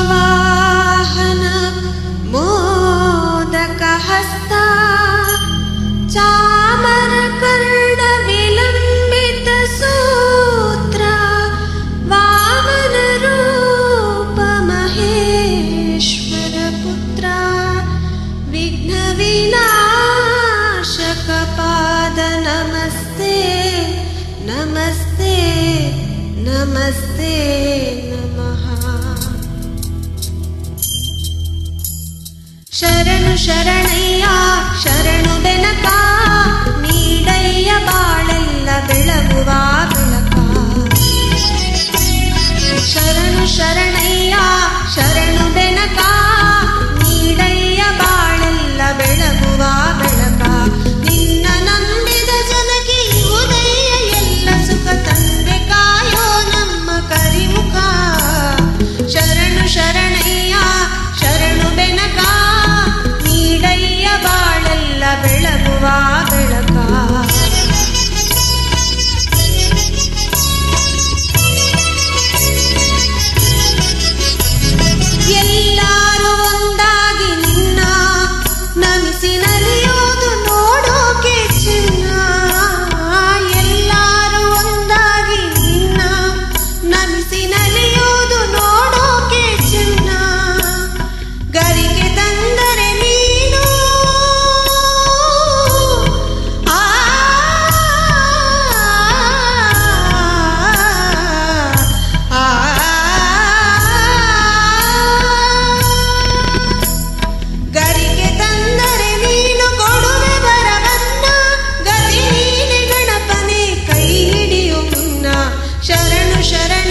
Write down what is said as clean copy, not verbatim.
ಮೂಷಿಕವಾಹನ ಮೋದಕಹಸ್ತ ಚಾಮರಕರ್ಣ ವಿಲಂಬಿತ ಸೂತ್ರ ವಾಮನ ರೂಪ ಮಹೇಶ್ವರ ಪುತ್ರ ವಿಘ್ನ ವಿನಾಶಕ ಪಾದ ನಮಸ್ತೆ ನಮಸ್ತೆ ನಮಸ್ತೆ ನಮಃ. ಶರಣು ಶರಣಯ್ಯ ಶರಣು ಬೆನಕ ನೀಡಯ್ಯ ಬಾಳೆಲ್ಲ ಬೆಳಗುವ ಬೆಳಕ. ಶರಣು ಶರಣಯ್ಯ ಶರಣು ಬೆನಕ ನೀಡಯ್ಯ ಬಾಳೆಲ್ಲ ಬೆಳಗುವ ಬೆಳಕ. ನಿನ್ನ ನಂಬಿದ ಜನಕ್ಕೆ ಉದಯ ಎಲ್ಲ ಸುಖ ತಂದೆ ಕಾಯೋ ನಮ್ಮ ಕರಿಮುಖ. ಶರಣು ಶರಣಯ್ಯ ಶರಣು ಬೆನಕ ನೀಡಯ್ಯ ಬಾಳೆಲ್ಲ ಬೆಳಗುವ ಬೆಳಕ. ಎಲ್ಲರೂ ಒಂದಾಗಿ ನಿನ್ನ ನಮಿಸಿ ನಲಿಯೋದು ನೋಡೋಕೆ ಚಿನ್ನ. ಎಲ್ಲರೂ ಒಂದಾಗಿ ನಿನ್ನ ನಮಿಸಿ ನಲಿಯೋದು ನೋಡೋಕೆ ಚಿನ್ನ. ಗರಿಗೆ ತಂದರೆ ನೀನು ಆ ಗರಿಗೆ ತಂದರೆ ನೀನು ಕೊಡುವೆ ಬರವನ್ನ. ಗತಿ ನೀನೆ ಗಣಪನೆ ಕೈ ಹಿಡಿಯು ಮುನ್ನ. ಶರಣು ಶರಣ